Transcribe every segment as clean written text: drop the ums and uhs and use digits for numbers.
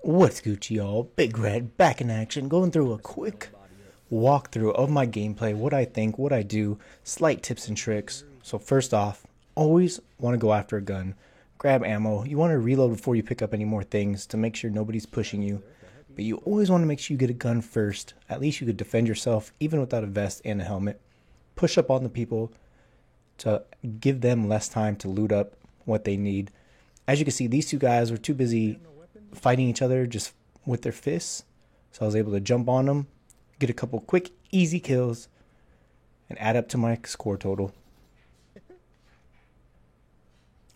What's Gucci, y'all? Big Red back in action, going through a quick walkthrough of my gameplay, what I think, what I do, slight tips and tricks. So first off, always want to go after a gun. Grab ammo. You want to reload before you pick up any more things to make sure nobody's pushing you. But you always want to make sure you get a gun first. At least you could defend yourself even without a vest and a helmet. Push up on the people to give them less time to loot up what they need. As you can see, these two guys were too busy fighting each other just with their fists. So I was able to jump on them, get a couple quick, easy kills, and add up to my score total.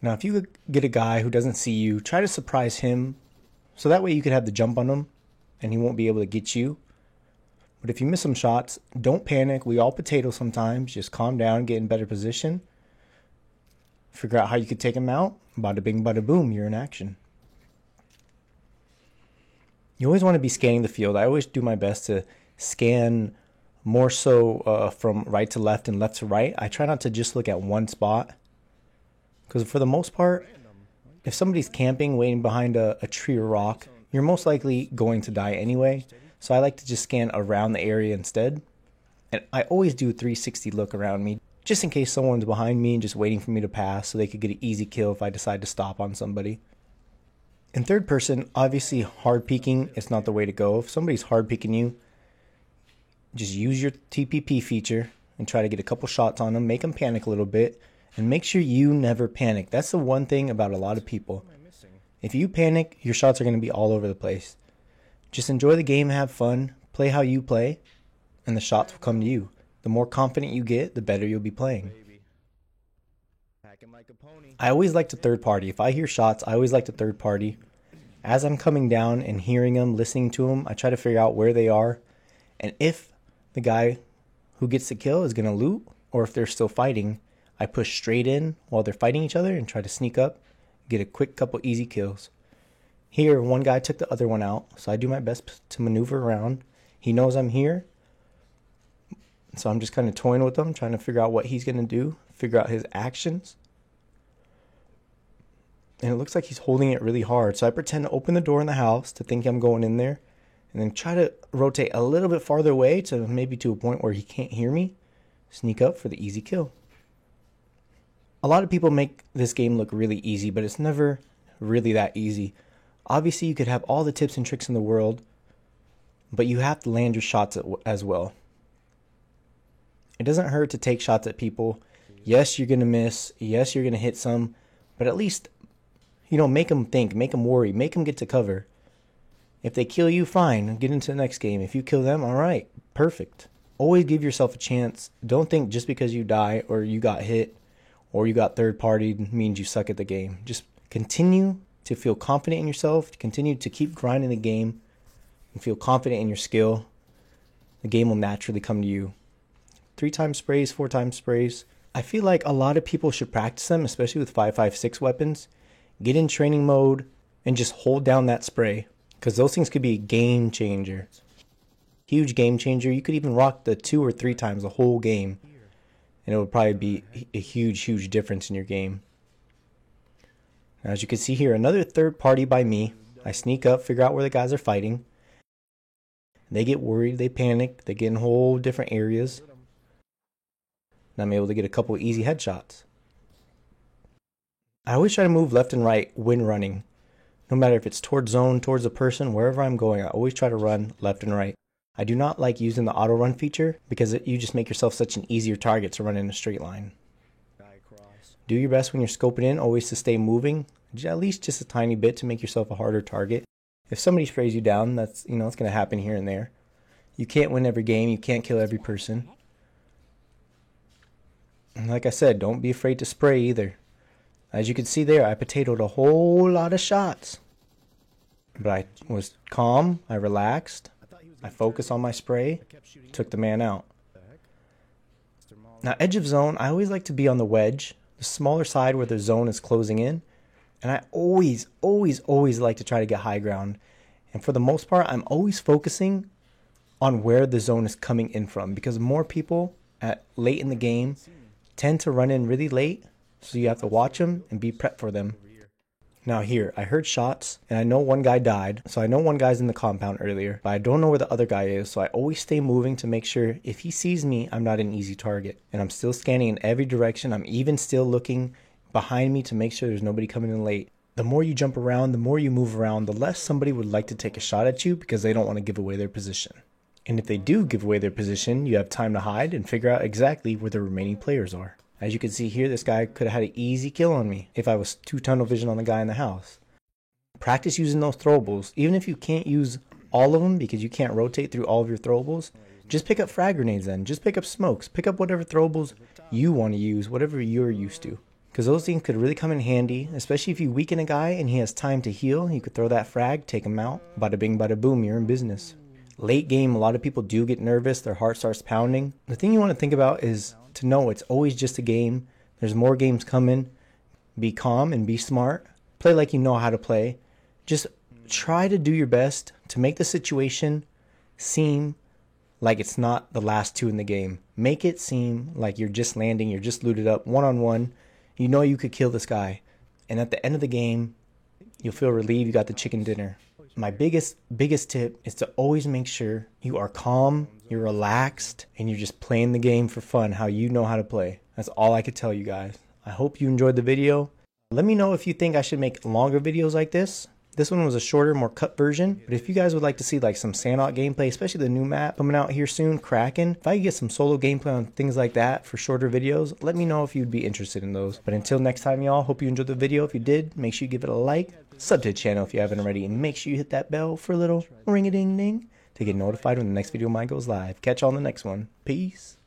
Now, if you get a guy who doesn't see you, try to surprise him so that way you could have the jump on him and he won't be able to get you. But if you miss some shots, don't panic. We all potato sometimes. Just calm down, get in better position. Figure out how you could take him out. Bada bing, bada boom, you're in action. You always want to be scanning the field. I always do my best to scan more so from right to left and left to right. I try not to just look at one spot. Because for the most part, if somebody's camping, waiting behind a tree or rock, you're most likely going to die anyway. So I like to just scan around the area instead. And I always do a 360 look around me, just in case someone's behind me and just waiting for me to pass so they could get an easy kill if I decide to stop on somebody. In third person, obviously hard peeking is not the way to go. If somebody's hard peeking you, just use your TPP feature and try to get a couple shots on them, make them panic a little bit, and make sure you never panic. That's the one thing about a lot of people. If you panic, your shots are going to be all over the place. Just enjoy the game, have fun, play how you play, and the shots will come to you. The more confident you get, the better you'll be playing. I always like to third party. If I hear shots, I always like to third party. As I'm coming down and hearing them, listening to them, I try to figure out where they are. And if the guy who gets the kill is going to loot, or if they're still fighting, I push straight in while they're fighting each other and try to sneak up, get a quick couple easy kills. Here, one guy took the other one out, so I do my best to maneuver around. He knows I'm here, so I'm just kind of toying with him, trying to figure out what he's going to do, figure out his actions. And it looks like he's holding it really hard, so I pretend to open the door in the house to think I'm going in there, and then try to rotate a little bit farther away to maybe to a point where he can't hear me, sneak up for the easy kill. A lot of people make this game look really easy, but it's never really that easy. Obviously, you could have all the tips and tricks in the world, but you have to land your shots as well. It doesn't hurt to take shots at people. Yes, you're going to miss. Yes, you're going to hit some, but at least, make them think, make them worry, make them get to cover. If they kill you, fine, get into the next game. If you kill them, all right, perfect. Always give yourself a chance. Don't think just because you die or you got hit or you got third partied means you suck at the game. Just continue to feel confident in yourself, continue to keep grinding the game, and feel confident in your skill. The game will naturally come to you. 3-time sprays, 4-time sprays. I feel like a lot of people should practice them, especially with 5.56 weapons. Get in training mode and just hold down that spray, because those things could be a game changer. Huge game changer. You could even rock the 2 or 3 times the whole game, and it would probably be a huge difference in your game. Now, as you can see here, another third party by me. I sneak up, figure out where the guys are fighting. They get worried, they panic, they get in whole different areas. And I'm able to get a couple easy headshots. I always try to move left and right when running. No matter if it's towards zone, towards a person, wherever I'm going, I always try to run left and right. I do not like using the auto run feature because you just make yourself such an easier target to run in a straight line. Do your best when you're scoping in, always to stay moving, at least just a tiny bit to make yourself a harder target. If somebody sprays you down, that's, it's going to happen here and there. You can't win every game, you can't kill every person. And like I said, don't be afraid to spray either. As you can see there, I potatoed a whole lot of shots. But I was calm, I relaxed, I focused on my spray, took the man out. Now, edge of zone, I always like to be on the wedge, the smaller side where the zone is closing in. And I always like to try to get high ground. And for the most part, I'm always focusing on where the zone is coming in from, because more people late in the game tend to run in really late, so you have to watch them and be prepped for them. Now here, I heard shots, and I know one guy died, so I know one guy's in the compound earlier, but I don't know where the other guy is, so I always stay moving to make sure if he sees me, I'm not an easy target. And I'm still scanning in every direction. I'm even still looking behind me to make sure there's nobody coming in late. The more you jump around, the more you move around, the less somebody would like to take a shot at you because they don't want to give away their position. And if they do give away their position, you have time to hide and figure out exactly where the remaining players are. As you can see here, this guy could have had an easy kill on me if I was 2 tunnel vision on the guy in the house. Practice using those throwables. Even if you can't use all of them because you can't rotate through all of your throwables, just pick up frag grenades then. Just pick up smokes. Pick up whatever throwables you want to use, whatever you're used to. Because those things could really come in handy, especially if you weaken a guy and he has time to heal. You could throw that frag, take him out. Bada bing, bada boom, you're in business. Late game, a lot of people do get nervous. Their heart starts pounding. The thing you want to think about is to know it's always just a game. There's more games coming. Be calm and be smart. Play like you know how to play. Just try to do your best to make the situation seem like it's not the last 2 in the game. Make it seem like you're just landing, you're just looted up one-on-one. You know you could kill this guy. And at the end of the game, you'll feel relieved you got the chicken dinner. My biggest tip is to always make sure you are calm, you're relaxed, and you're just playing the game for fun, how you know how to play. That's all I could tell you guys. I hope you enjoyed the video. Let me know if you think I should make longer videos like this. This one was a shorter, more cut version. But if you guys would like to see like some Sandlot gameplay, especially the new map coming out here soon, Kraken, if I could get some solo gameplay on things like that for shorter videos, let me know if you'd be interested in those. But until next time, y'all, hope you enjoyed the video. If you did, make sure you give it a like, sub to the channel if you haven't already, and make sure you hit that bell for a little ring-a-ding-ding to get notified when the next video of mine goes live. Catch y'all on the next one. Peace.